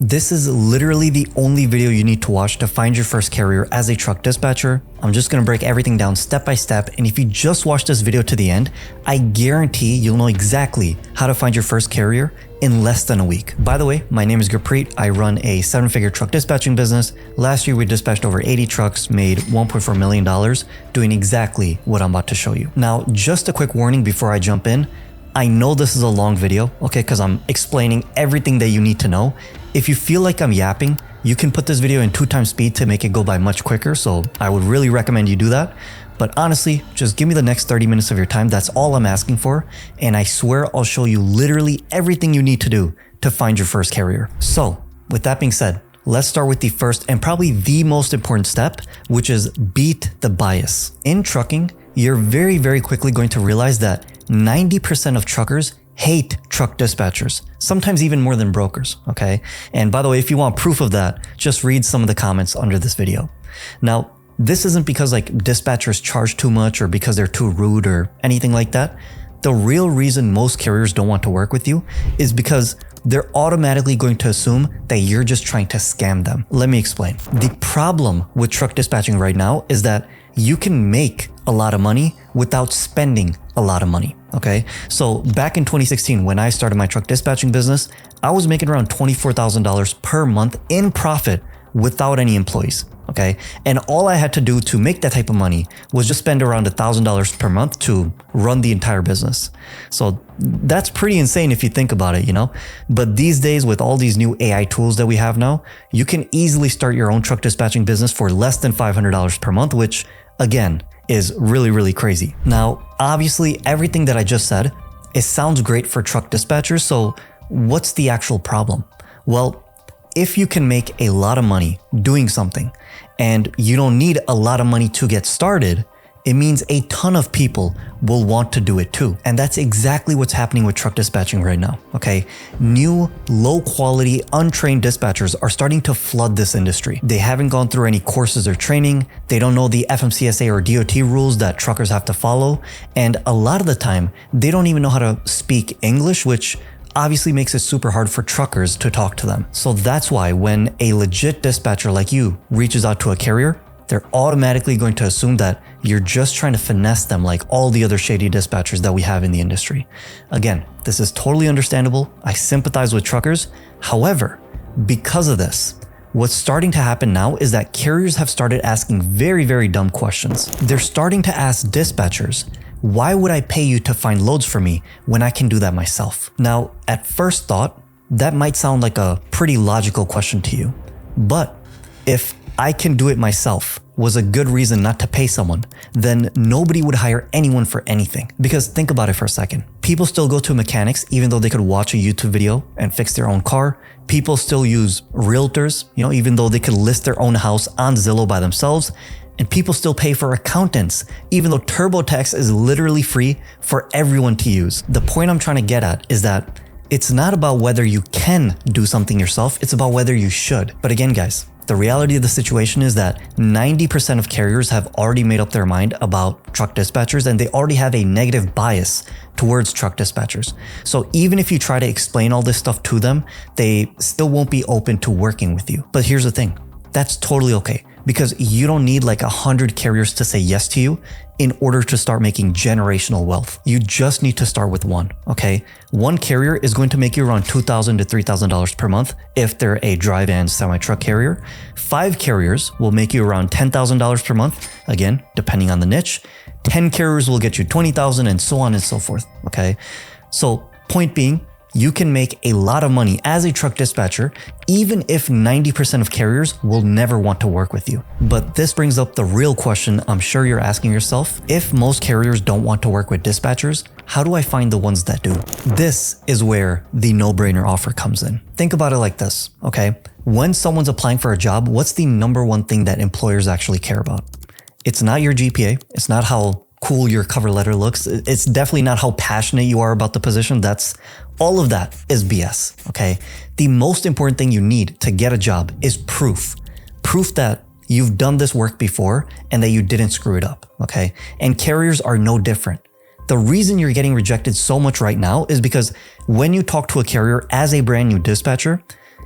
This is literally the only video you need to watch to find your first carrier as a truck dispatcher. I'm just gonna break everything down step by step, and if you just watch this video to the end, I guarantee you'll know exactly how to find your first carrier in less than a week. By the way, my name is Gurpreet. I run a 7-figure truck dispatching business. Last year, we dispatched over 80 trucks, made $1.4 million, doing exactly what I'm about to show you. Now, just a quick warning before I jump in. I know this is a long video, okay, because I'm explaining everything that you need to know. If you feel like I'm yapping, you can put this video in 2x speed to make it go by much quicker, so I would really recommend you do that. But honestly, just give me the next 30 minutes of your time. That's all I'm asking for, and I swear I'll show you literally everything you need to do to find your first carrier. So, with that being said, let's start with the first and probably the most important step, which is beat the bias. In trucking, you're very, very quickly going to realize that 90% of truckers hate truck dispatchers, sometimes even more than brokers, okay? And by the way, if you want proof of that, just read some of the comments under this video. Now, this isn't because like dispatchers charge too much or because they're too rude or anything like that. The real reason most carriers don't want to work with you is because they're automatically going to assume that you're just trying to scam them. Let me explain. The problem with truck dispatching right now is that you can make a lot of money without spending a lot of money, okay? So back in 2016, when I started my truck dispatching business, I was making around $24,000 per month in profit without any employees, okay? And all I had to do to make that type of money was just spend around $1,000 per month to run the entire business. So that's pretty insane if you think about it, you know? But these days, with all these new AI tools that we have now, you can easily start your own truck dispatching business for less than $500 per month, which again, is really, really crazy. Now, obviously, everything that I just said, it sounds great for truck dispatchers, so what's the actual problem? Well, if you can make a lot of money doing something and you don't need a lot of money to get started, it means a ton of people will want to do it too. And that's exactly what's happening with truck dispatching right now, okay? New, low quality, untrained dispatchers are starting to flood this industry. They haven't gone through any courses or training. They don't know the FMCSA or DOT rules that truckers have to follow. And a lot of the time, they don't even know how to speak English, which obviously makes it super hard for truckers to talk to them. So that's why when a legit dispatcher like you reaches out to a carrier, they're automatically going to assume that you're just trying to finesse them like all the other shady dispatchers that we have in the industry. Again, this is totally understandable. I sympathize with truckers. However, because of this, what's starting to happen now is that carriers have started asking very, very dumb questions. They're starting to ask dispatchers, why would I pay you to find loads for me when I can do that myself? Now, at first thought, that might sound like a pretty logical question to you. But if I can do it myself was a good reason not to pay someone, then nobody would hire anyone for anything. Because think about it for a second. People still go to mechanics even though they could watch a YouTube video and fix their own car. People still use realtors, you know, even though they could list their own house on Zillow by themselves. And people still pay for accountants, even though TurboTax is literally free for everyone to use. The point I'm trying to get at is that it's not about whether you can do something yourself, it's about whether you should. But again, guys, the reality of the situation is that 90% of carriers have already made up their mind about truck dispatchers and they already have a negative bias towards truck dispatchers. So even if you try to explain all this stuff to them, they still won't be open to working with you. But here's the thing, that's totally okay because you don't need like 100 carriers to say yes to you in order to start making generational wealth. You just need to start with one, okay? One carrier is going to make you around $2,000 to $3,000 per month if they're a dry van semi-truck carrier. 5 carriers will make you around $10,000 per month, again, depending on the niche. 10 carriers will get you $20,000 and so on and so forth, okay? So point being, you can make a lot of money as a truck dispatcher, even if 90% of carriers will never want to work with you. But this brings up the real question I'm sure you're asking yourself. If most carriers don't want to work with dispatchers, how do I find the ones that do? This is where the no-brainer offer comes in. Think about it like this, okay? When someone's applying for a job, what's the number one thing that employers actually care about? It's not your GPA. It's not how cool your cover letter looks. It's definitely not how passionate you are about the position. All of that is BS, okay? The most important thing you need to get a job is proof. Proof that you've done this work before and that you didn't screw it up, okay? And carriers are no different. The reason you're getting rejected so much right now is because when you talk to a carrier as a brand new dispatcher,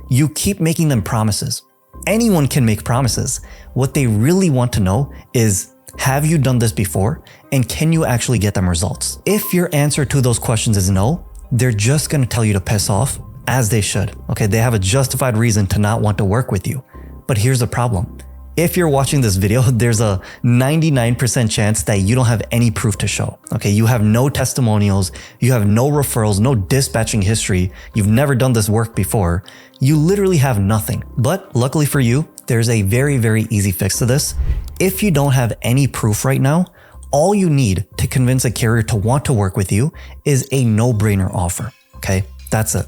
You keep making them promises. Anyone can make promises. What they really want to know is, have you done this before? And can you actually get them results? If your answer to those questions is no, they're just going to tell you to piss off, as they should. Okay, they have a justified reason to not want to work with you. But here's the problem. If you're watching this video, there's a 99% chance that you don't have any proof to show. Okay, you have no testimonials, you have no referrals, no dispatching history, you've never done this work before. You literally have nothing. But luckily for you, there's a very, very easy fix to this. If you don't have any proof right now, all you need to convince a carrier to want to work with you is a no-brainer offer. Okay, that's it.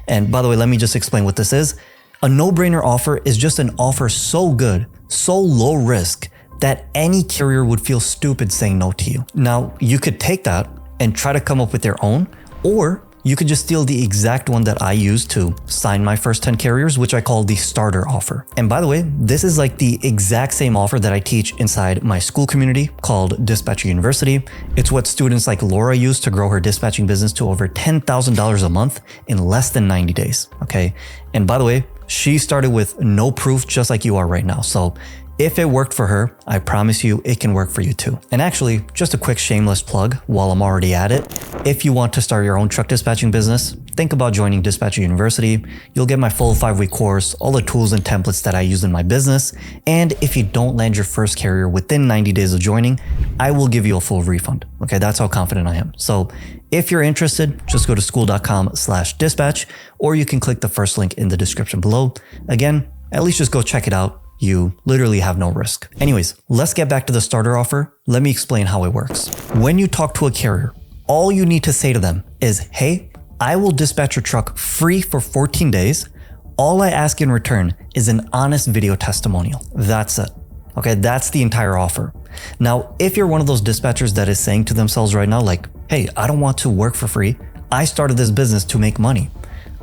And by the way, let me just explain what this is. A no-brainer offer is just an offer so good, so low risk, that any carrier would feel stupid saying no to you. Now, you could take that and try to come up with their own, or you could just steal the exact one that I used to sign my first 10 carriers, which I call the starter offer. And by the way, this is like the exact same offer that I teach inside my school community called Dispatcher University. It's what students like Laura use to grow her dispatching business to over $10,000 a month in less than 90 days. Okay. And by the way, she started with no proof, just like you are right now. So if it worked for her, I promise you it can work for you too. And actually, just a quick shameless plug while I'm already at it. If you want to start your own truck dispatching business, think about joining Dispatcher University. You'll get my full 5-week course, all the tools and templates that I use in my business. And if you don't land your first carrier within 90 days of joining, I will give you a full refund. Okay, that's how confident I am. So if you're interested, just go to school.com/dispatch, or you can click the first link in the description below. Again, at least just go check it out. You literally have no risk. Anyways, let's get back to the starter offer. Let me explain how it works. When you talk to a carrier, all you need to say to them is, hey, I will dispatch your truck free for 14 days. All I ask in return is an honest video testimonial. That's it. Okay, that's the entire offer. Now, if you're one of those dispatchers that is saying to themselves right now, like, hey, I don't want to work for free. I started this business to make money.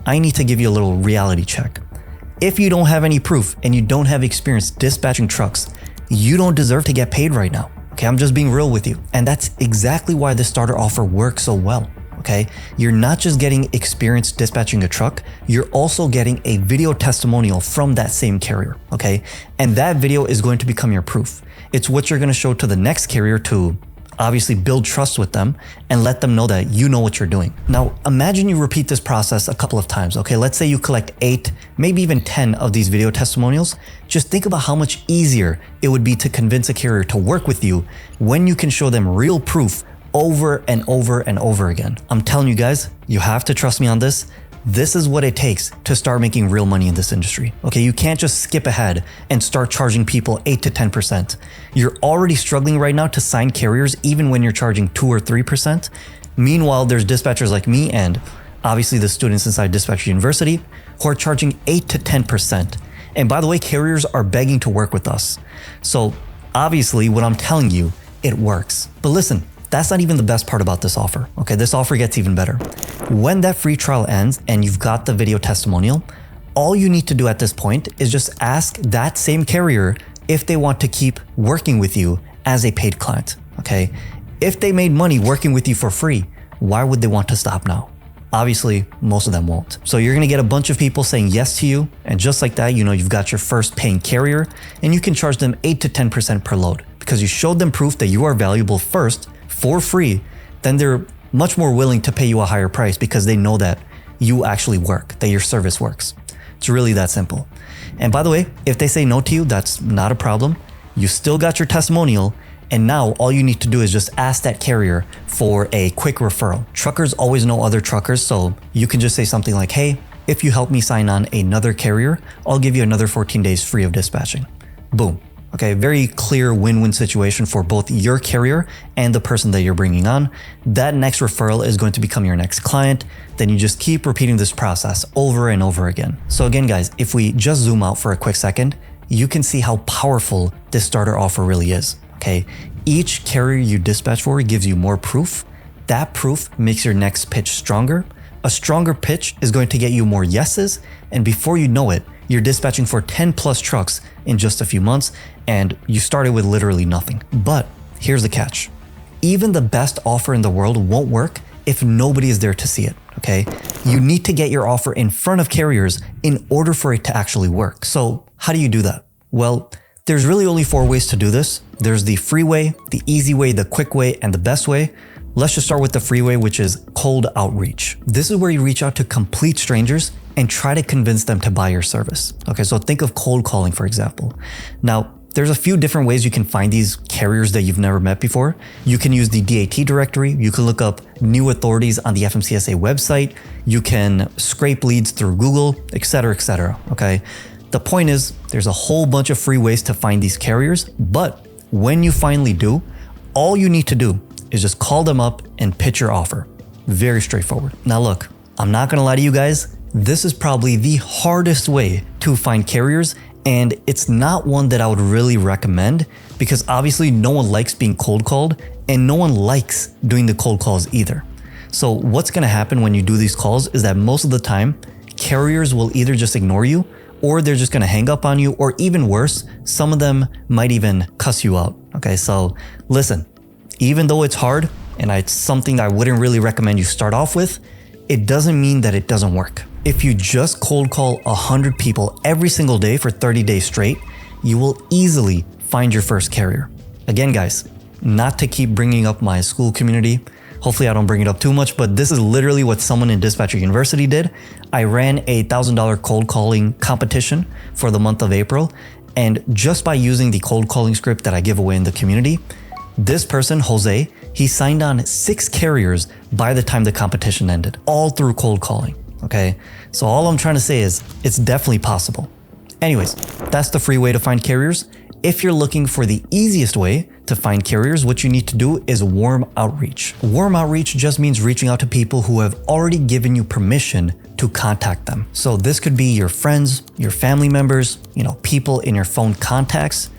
I need to give you a little reality check. If you don't have any proof and you don't have experience dispatching trucks, you don't deserve to get paid right now. Okay, I'm just being real with you. And that's exactly why the starter offer works so well. Okay, you're not just getting experience dispatching a truck, you're also getting a video testimonial from that same carrier. Okay, and that video is going to become your proof. It's what you're going to show to the next carrier to obviously build trust with them and let them know that you know what you're doing. Now, imagine you repeat this process a couple of times. Okay, let's say you collect 8, maybe even 10 of these video testimonials. Just think about how much easier it would be to convince a carrier to work with you when you can show them real proof over and over and over again. I'm telling you guys, you have to trust me on this. This is what it takes to start making real money in this industry. Okay, you can't just skip ahead and start charging people 8 to 10%. You're already struggling right now to sign carriers even when you're charging 2 or 3%. Meanwhile, there's dispatchers like me and obviously the students inside Dispatcher University who are charging 8 to 10%. And by the way, carriers are begging to work with us. So obviously what I'm telling you, it works. But listen, that's not even the best part about this offer. Okay, this offer gets even better. When that free trial ends and you've got the video testimonial, all you need to do at this point is just ask that same carrier if they want to keep working with you as a paid client. Okay, if they made money working with you for free, why would they want to stop now? Obviously, most of them won't. So you're gonna get a bunch of people saying yes to you, and just like that, you know you've got your first paying carrier, and you can charge them 8 to 10% per load because you showed them proof that you are valuable first for free. Then they're much more willing to pay you a higher price because they know that you actually work, that your service works. It's really that simple. And by the way, if they say no to you, that's not a problem. You still got your testimonial, and now all you need to do is just ask that carrier for a quick referral. Truckers always know other truckers, so you can just say something like, hey, if you help me sign on another carrier, I'll give you another 14 days free of dispatching. Boom. Okay, very clear win-win situation for both your carrier and the person that you're bringing on. That next referral is going to become your next client. Then you just keep repeating this process over and over again. So again, guys, if we just zoom out for a quick second, you can see how powerful this starter offer really is. Okay, each carrier you dispatch for gives you more proof. That proof makes your next pitch stronger. A stronger pitch is going to get you more yeses. And before you know it, you're dispatching for 10 plus trucks in just a few months, and you started with literally nothing. But here's the catch. Even the best offer in the world won't work if nobody is there to see it. okay? You need to get your offer in front of carriers in order for it to actually work. So how do you do that? Well, there's really only 4 ways to do this. There's the free way, the easy way, the quick way, and the best way. Let's just start with the free way, which is cold outreach. This is where you reach out to complete strangers and try to convince them to buy your service. Okay, so think of cold calling, for example. Now, there's a few different ways you can find these carriers that you've never met before. You can use the DAT directory. You can look up new authorities on the FMCSA website. You can scrape leads through Google, etc., okay? The point is, there's a whole bunch of free ways to find these carriers, but when you finally do, all you need to do is just call them up and pitch your offer. Very straightforward. Now look, I'm not gonna lie to you guys, this is probably the hardest way to find carriers, and it's not one that I would really recommend because obviously no one likes being cold called and no one likes doing the cold calls either. So what's gonna happen when you do these calls is that most of the time, carriers will either just ignore you or they're just gonna hang up on you, or even worse, some of them might even cuss you out. Okay, so listen, even though it's hard and it's something that I wouldn't really recommend you start off with, it doesn't mean that it doesn't work. If you just cold call 100 people every single day for 30 days straight, you will easily find your first carrier. Again, guys, not to keep bringing up my school community, hopefully I don't bring it up too much, but this is literally what someone in Dispatcher University did. I ran a $1,000 cold calling competition for the month of April, and just by using the cold calling script that I give away in the community, this person, Jose, he signed on 6 carriers by the time the competition ended, all through cold calling, okay? So all I'm trying to say is it's definitely possible. Anyways, that's the free way to find carriers. If you're looking for the easiest way to find carriers, what you need to do is warm outreach. Warm outreach just means reaching out to people who have already given you permission to contact them. So this could be your friends, your family members, people in your phone contacts,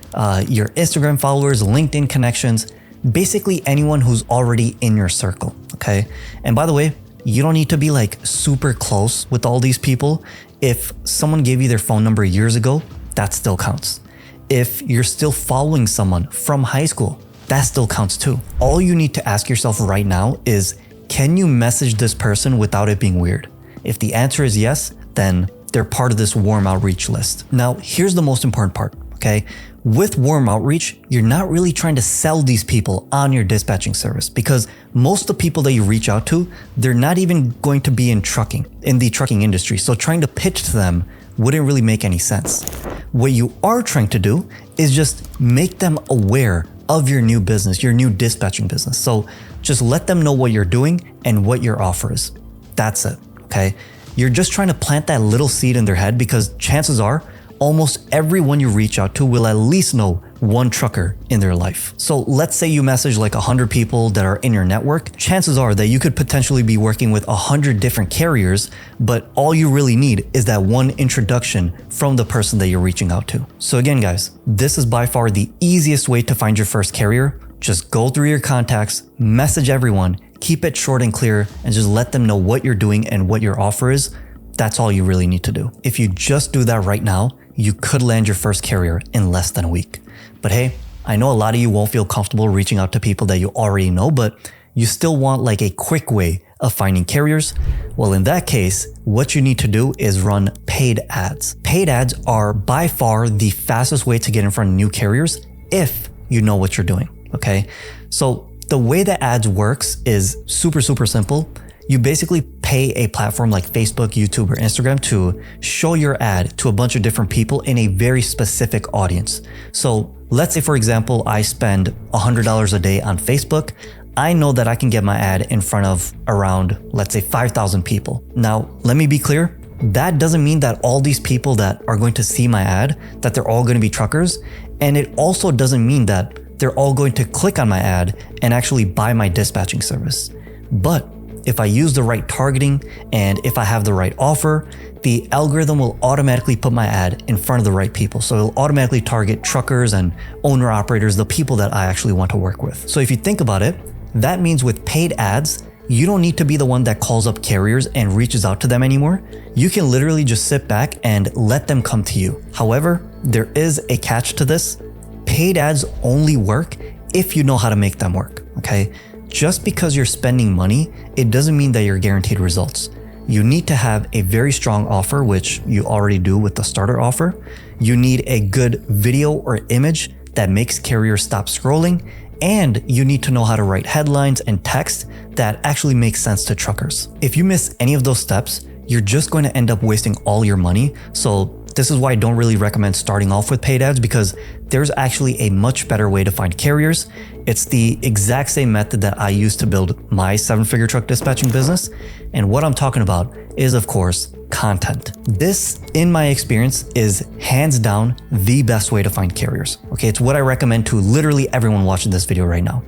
your Instagram followers, LinkedIn connections, basically anyone who's already in your circle, okay? And by the way, you don't need to be like super close with all these people. If someone gave you their phone number years ago, that still counts. If you're still following someone from high school, that still counts too. All you need to ask yourself right now is, can you message this person without it being weird? If the answer is yes, then they're part of this warm outreach list. Now, here's the most important part, okay? With warm outreach, you're not really trying to sell these people on your dispatching service because most of the people that you reach out to, they're not even going to be in the trucking industry. So trying to pitch to them wouldn't really make any sense. What you are trying to do is just make them aware of your new business, your new dispatching business. So just let them know what you're doing and what your offer is. That's it, okay? You're just trying to plant that little seed in their head because chances are almost everyone you reach out to will at least know one trucker in their life. So let's say you message like 100 people that are in your network. Chances are that you could potentially be working with 100 different carriers, but all you really need is that one introduction from the person that you're reaching out to. So again, guys, this is by far the easiest way to find your first carrier. Just go through your contacts, message everyone, keep it short and clear, and just let them know what you're doing and what your offer is. That's all you really need to do. If you just do that right now, you could land your first carrier in less than a week. But hey, I know a lot of you won't feel comfortable reaching out to people that you already know, but you still want like a quick way of finding carriers. Well, in that case, what you need to do is run paid ads. Paid ads are by far the fastest way to get in front of new carriers if you know what you're doing, okay? So the way that ads works is super simple. You basically pay a platform like Facebook, YouTube, or Instagram to show your ad to a bunch of different people in a very specific audience. So let's say, for example, I spend $100 a day on Facebook. I know that I can get my ad in front of around, let's say, 5,000 people. Now, let me be clear. That doesn't mean that all these people that are going to see my ad, that they're all going to be truckers. And it also doesn't mean that they're all going to click on my ad and actually buy my dispatching service. But if I use the right targeting and if I have the right offer, the algorithm will automatically put my ad in front of the right people. So it'll automatically target truckers and owner operators, the people that I actually want to work with. So if you think about it, that means with paid ads, you don't need to be the one that calls up carriers and reaches out to them anymore. You can literally just sit back and let them come to you. However, there is a catch to this. Paid ads only work if you know how to make them work, okay? just because you're spending money, it doesn't mean that you're guaranteed results. You need to have a very strong offer, which you already do with the starter offer. You need a good video or image that makes carriers stop scrolling, and you need to know how to write headlines and text that actually makes sense to truckers. If you miss any of those steps, you're just going to end up wasting all your money. So this is why I don't really recommend starting off with paid ads, because there's actually a much better way to find carriers. It's the exact same method that I used to build my 7-figure truck dispatching business. And what I'm talking about is, of course, content. This, in my experience, is hands down the best way to find carriers. Okay, it's what I recommend to literally everyone watching this video right now.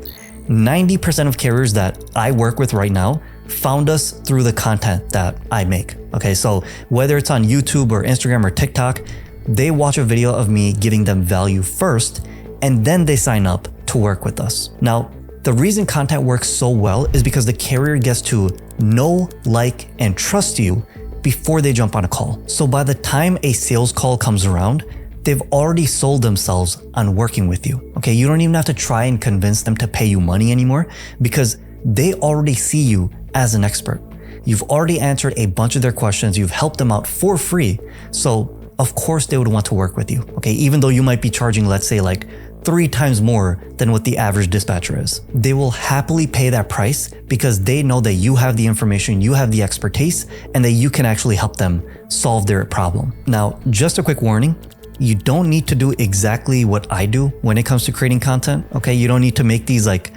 90% of carriers that I work with right now found us through the content that I make. Okay, so whether it's on YouTube or Instagram or TikTok, they watch a video of me giving them value first, and then they sign up to work with us. Now, the reason content works so well is because the carrier gets to know, like, and trust you before they jump on a call. So by the time a sales call comes around, they've already sold themselves on working with you. Okay, you don't even have to try and convince them to pay you money anymore, because they already see you as an expert. You've already answered a bunch of their questions. You've helped them out for free. So of course they would want to work with you. Okay, even though you might be charging, let's say, like 3 times more than what the average dispatcher is. They will happily pay that price because they know that you have the information, you have the expertise, and that you can actually help them solve their problem. Now, just a quick warning, you don't need to do exactly what I do when it comes to creating content. Okay, you don't need to make these like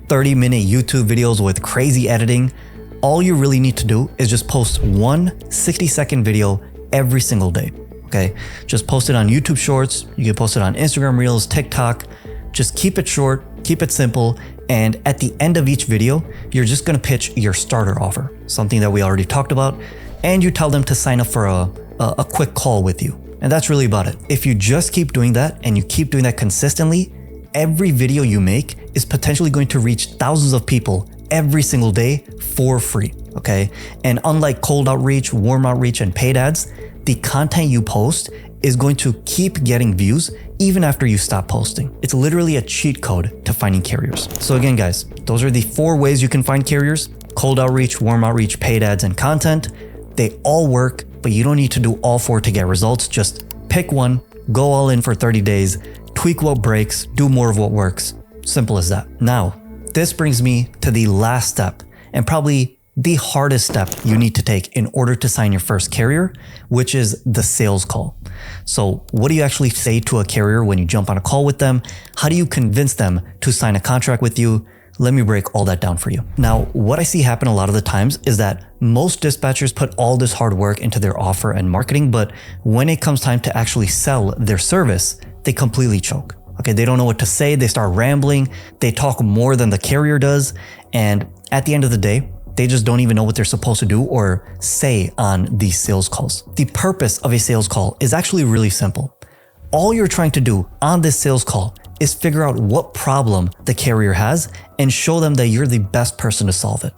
30-minute YouTube videos with crazy editing. All you really need to do is just post one 60-second video every single day. Okay, just post it on YouTube Shorts. You can post it on Instagram Reels, TikTok. Just keep it short, keep it simple. And at the end of each video, you're just gonna pitch your starter offer, something that we already talked about. And you tell them to sign up for a quick call with you. And that's really about it. If you just keep doing that and you keep doing that consistently, every video you make is potentially going to reach thousands of people every single day for free, okay? And unlike cold outreach, warm outreach, and paid ads, the content you post is going to keep getting views even after you stop posting. It's literally a cheat code to finding carriers. So again, guys, those are the 4 ways you can find carriers: cold outreach, warm outreach, paid ads, and content. They all work, but you don't need to do all 4 to get results. Just pick one, go all in for 30 days, tweak what breaks, do more of what works. Simple as that. Now, this brings me to the last step, and probably the hardest step you need to take in order to sign your first carrier, which is the sales call. So what do you actually say to a carrier when you jump on a call with them? How do you convince them to sign a contract with you? Let me break all that down for you. Now, what I see happen a lot of the times is that most dispatchers put all this hard work into their offer and marketing, but when it comes time to actually sell their service, they completely choke. Okay, they don't know what to say, they start rambling, they talk more than the carrier does, and at the end of the day, they just don't even know what they're supposed to do or say on these sales calls. The purpose of a sales call is actually really simple. All you're trying to do on this sales call is figure out what problem the carrier has and show them that you're the best person to solve it.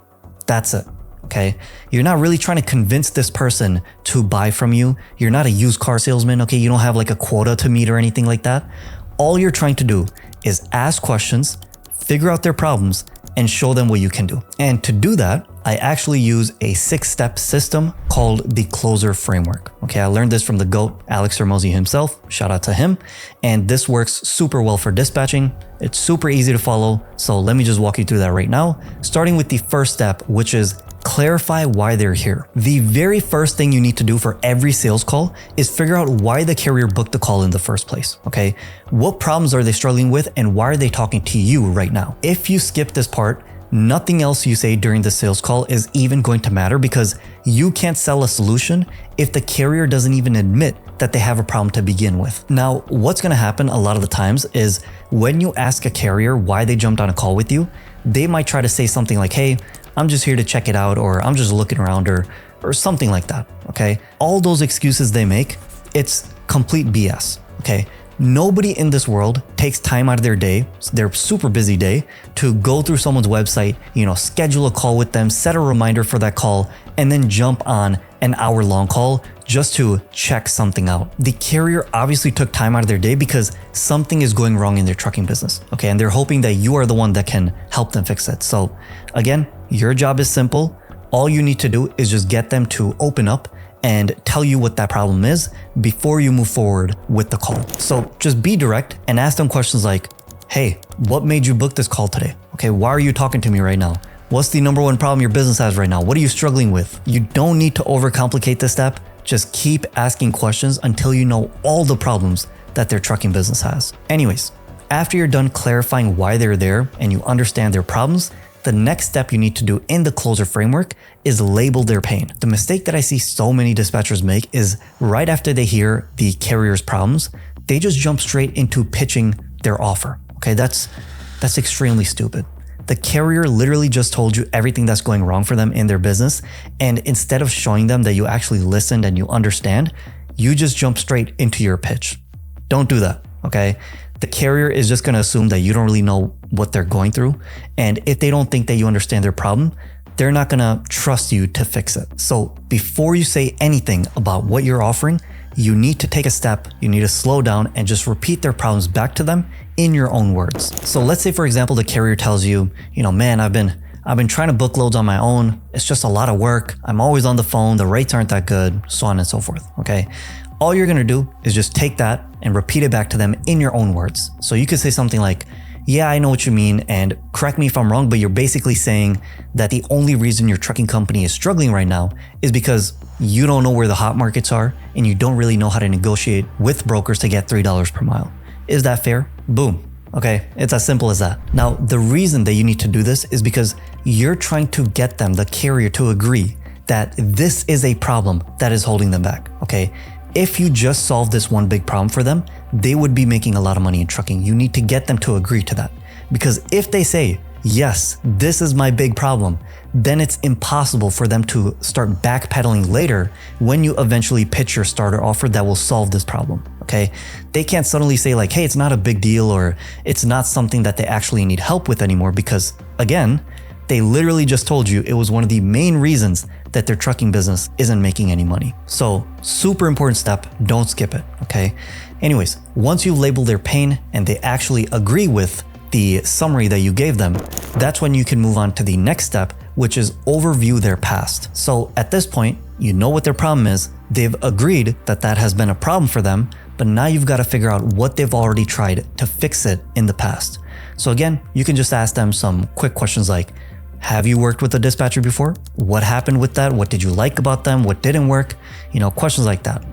That's it, okay? You're not really trying to convince this person to buy from you. You're not a used car salesman, okay? You don't have like a quota to meet or anything like that. All you're trying to do is ask questions, figure out their problems, and show them what you can do. And to do that, I actually use a 6-step system called the C.L.O.S.E.R Framework. Okay, I learned this from the GOAT, Alex Hormozi himself. Shout out to him. And this works super well for dispatching. It's super easy to follow. So let me just walk you through that right now, starting with the first step, which is clarify why they're here. The very first thing you need to do for every sales call is figure out why the carrier booked the call in the first place, okay? What problems are they struggling with and why are they talking to you right now? If you skip this part, nothing else you say during the sales call is even going to matter, because you can't sell a solution if the carrier doesn't even admit that they have a problem to begin with. Now, what's gonna happen a lot of the times is when you ask a carrier why they jumped on a call with you, they might try to say something like, hey, I'm just here to check it out, or I'm just looking around, or something like that, okay? All those excuses they make, it's complete BS, okay? Nobody in this world takes time out of their day, their super busy day, to go through someone's website, schedule a call with them, set a reminder for that call, and then jump on an hour-long call just to check something out. The carrier obviously took time out of their day because something is going wrong in their trucking business, okay? And they're hoping that you are the one that can help them fix it. So again, your job is simple. All you need to do is just get them to open up and tell you what that problem is before you move forward with the call. So just be direct and ask them questions like, hey, what made you book this call today? Okay, why are you talking to me right now? What's the number one problem your business has right now? What are you struggling with? You don't need to overcomplicate this step. Just keep asking questions until you know all the problems that their trucking business has. Anyways, after you're done clarifying why they're there and you understand their problems, the next step you need to do in the C.L.O.S.E.R framework is label their pain. The mistake that I see so many dispatchers make is right after they hear the carrier's problems, they just jump straight into pitching their offer. Okay, that's extremely stupid. The carrier literally just told you everything that's going wrong for them in their business, and instead of showing them that you actually listened and you understand, you just jump straight into your pitch. Don't do that, okay? The carrier is just gonna assume that you don't really know what they're going through, and if they don't think that you understand their problem, they're not gonna trust you to fix it. So before you say anything about what you're offering, you need to take a step, you need to slow down and just repeat their problems back to them in your own words. So let's say, for example, the carrier tells you, man, I've been trying to book loads on my own. It's just a lot of work. I'm always on the phone. The rates aren't that good, so on and so forth. Okay. All you're going to do is just take that and repeat it back to them in your own words. So you could say something like, yeah, I know what you mean, and correct me if I'm wrong, but you're basically saying that the only reason your trucking company is struggling right now is because you don't know where the hot markets are and you don't really know how to negotiate with brokers to get $3 per mile. Is that fair? Boom. Okay, it's as simple as that. Now, the reason that you need to do this is because you're trying to get them, the carrier, to agree that this is a problem that is holding them back, okay? If you just solve this one big problem for them, they would be making a lot of money in trucking. You need to get them to agree to that. Because if they say, yes, this is my big problem, then it's impossible for them to start backpedaling later when you eventually pitch your starter offer that will solve this problem, okay? They can't suddenly say like, hey, it's not a big deal, or it's not something that they actually need help with anymore, because again, they literally just told you it was one of the main reasons that their trucking business isn't making any money. So super important step, don't skip it, okay? Anyways, once you've labeled their pain and they actually agree with the summary that you gave them, that's when you can move on to the next step, which is overview their past. So at this point, you know what their problem is, they've agreed that that has been a problem for them, but now you've got to figure out what they've already tried to fix it in the past. So again, you can just ask them some quick questions like, have you worked with a dispatcher before? What happened with that? What did you like about them? What didn't work? Questions like that.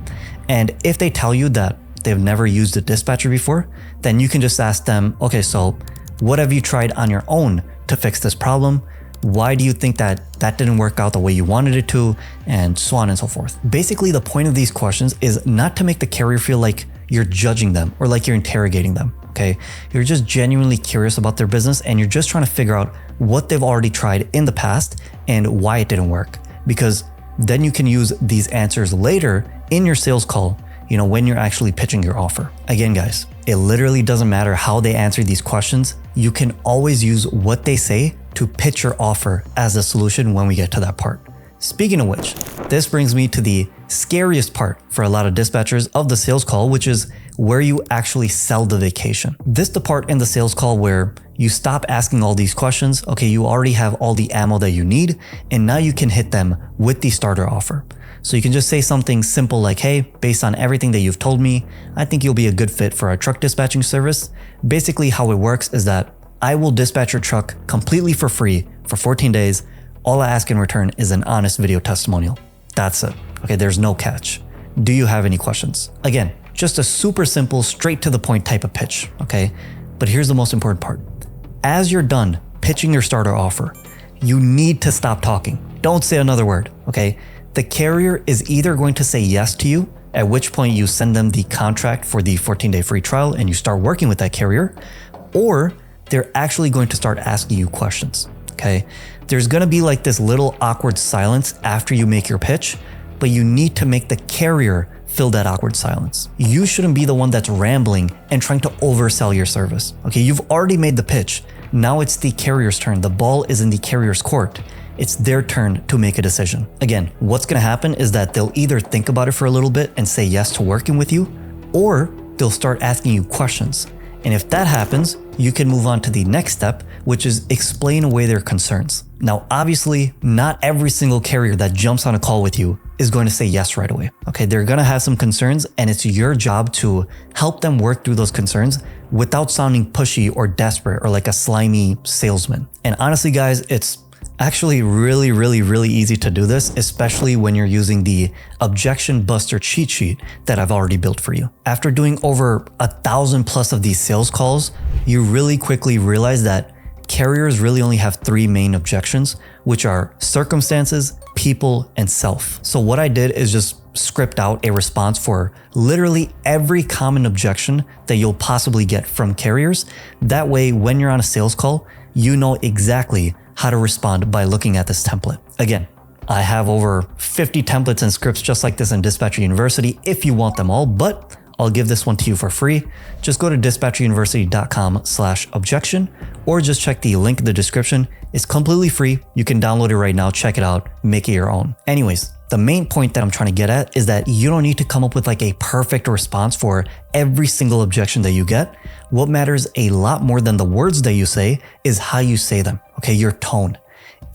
And if they tell you that they've never used a dispatcher before, then you can just ask them, okay, so what have you tried on your own to fix this problem? Why do you think that that didn't work out the way you wanted it to? And so on and so forth. Basically, the point of these questions is not to make the carrier feel like you're judging them or like you're interrogating them, okay? You're just genuinely curious about their business and you're just trying to figure out what they've already tried in the past and why it didn't work. Because then you can use these answers later in your sales call, when you're actually pitching your offer. Again, guys, it literally doesn't matter how they answer these questions. You can always use what they say to pitch your offer as a solution when we get to that part. Speaking of which, this brings me to the scariest part for a lot of dispatchers of the sales call, which is where you actually sell the vacation. This is the part in the sales call where you stop asking all these questions. Okay, you already have all the ammo that you need, and now you can hit them with the starter offer. So you can just say something simple like, hey, based on everything that you've told me, I think you'll be a good fit for our truck dispatching service. Basically, how it works is that I will dispatch your truck completely for free for 14 days. All I ask in return is an honest video testimonial. That's it. Okay, there's no catch. Do you have any questions? Again, just a super simple, straight to the point type of pitch, okay? But here's the most important part. As you're done pitching your starter offer, you need to stop talking. Don't say another word, okay? The carrier is either going to say yes to you, at which point you send them the contract for the 14-day free trial and you start working with that carrier, or they're actually going to start asking you questions, okay? There's gonna be like this little awkward silence after you make your pitch, but you need to make the carrier fill that awkward silence. You shouldn't be the one that's rambling and trying to oversell your service, okay? You've already made the pitch. Now it's the carrier's turn. The ball is in the carrier's court. it's their turn to make a decision. Again, what's gonna happen is that they'll either think about it for a little bit and say yes to working with you, or they'll start asking you questions. And if that happens, you can move on to the next step, which is explain away their concerns. Now, obviously, not every single carrier that jumps on a call with you is going to say yes right away. Okay, they're gonna have some concerns, and it's your job to help them work through those concerns without sounding pushy or desperate or like a slimy salesman. And honestly, guys, it's actually really easy to do this, especially when you're using the Objection Buster cheat sheet that I've already built for you. After doing over 1,000 plus of these sales calls, you really quickly realize that carriers really only have 3 main objections, which are circumstances, people, and self. So what I did is just script out a response for literally every common objection that you'll possibly get from carriers. That way, when you're on a sales call, you know exactly how to respond by looking at this template. Again, I have over 50 templates and scripts just like this in Dispatcher University if you want them all, but I'll give this one to you for free. Just go to dispatcheruniversity.com/objection or just check the link in the description. It's completely free. You can download it right now, check it out, make it your own. Anyways, the main point that I'm trying to get at is that you don't need to come up with like a perfect response for every single objection that you get. What matters a lot more than the words that you say is how you say them, okay? Your tone.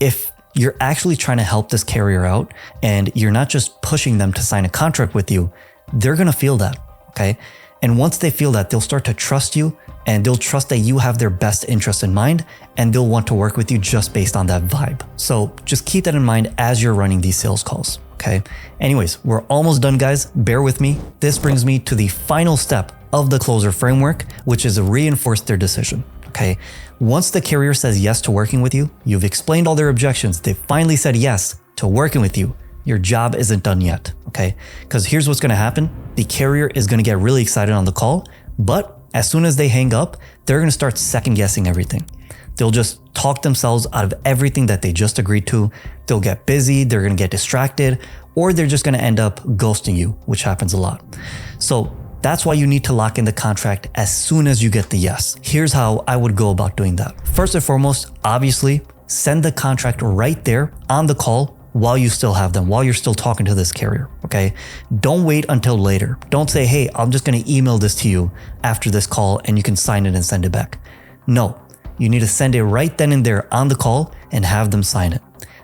If you're actually trying to help this carrier out and you're not just pushing them to sign a contract with you, they're gonna feel that, okay? And once they feel that, they'll start to trust you and they'll trust that you have their best interest in mind and they'll want to work with you just based on that vibe. So just keep that in mind as you're running these sales calls, okay? Anyways, we're almost done, guys. Bear with me. This brings me to the final step of the C.L.O.S.E.R framework, which is reinforce their decision, okay? Once the carrier says yes to working with you, you've explained all their objections, they finally said yes to working with you, your job isn't done yet, okay? Because here's what's gonna happen. The carrier is gonna get really excited on the call, but as soon as they hang up, they're gonna start second guessing everything. They'll just talk themselves out of everything that they just agreed to. They'll get busy, they're gonna get distracted, or they're just gonna end up ghosting you, which happens a lot. So that's why you need to lock in the contract as soon as you get the yes. Here's how I would go about doing that. First and foremost, obviously, send the contract right there on the call while you still have them, while you're still talking to this carrier, okay? Don't wait until later. Don't say, hey, I'm just gonna email this to you after this call and you can sign it and send it back. No, you need to send it right then and there on the call and have them sign it.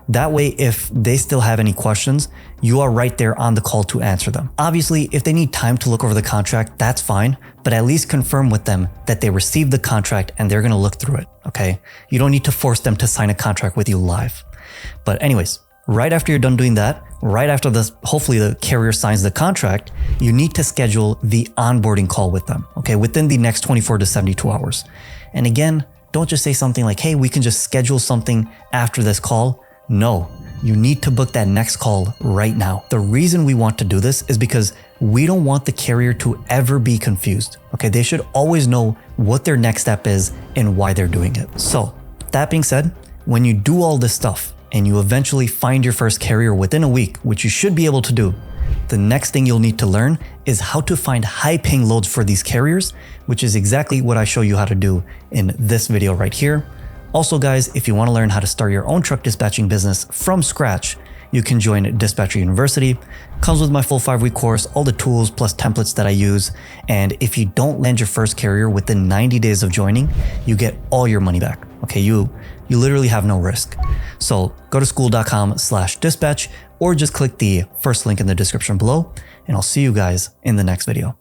That way, if they still have any questions, you are right there on the call to answer them. Obviously, if they need time to look over the contract, that's fine, but at least confirm with them that they received the contract and they're gonna look through it, okay? You don't need to force them to sign a contract with you live. But anyways, right after you're done doing that, right after this, hopefully the carrier signs the contract, you need to schedule the onboarding call with them, okay? Within the next 24 to 72 hours. And again, don't just say something like, hey, we can just schedule something after this call. No, you need to book that next call right now. The reason we want to do this is because we don't want the carrier to ever be confused. Okay, they should always know what their next step is and why they're doing it. So that being said, when you do all this stuff and you eventually find your first carrier within a week, which you should be able to do, the next thing you'll need to learn is how to find high-paying loads for these carriers, which is exactly what I show you how to do in this video right here. Also, guys, if you want to learn how to start your own truck dispatching business from scratch, you can join Dispatcher University. Comes with my full 5-week course, all the tools plus templates that I use. And if you don't land your first carrier within 90 days of joining, you get all your money back. Okay, you literally have no risk. So go to school.com/dispatch or just click the first link in the description below, and I'll see you guys in the next video.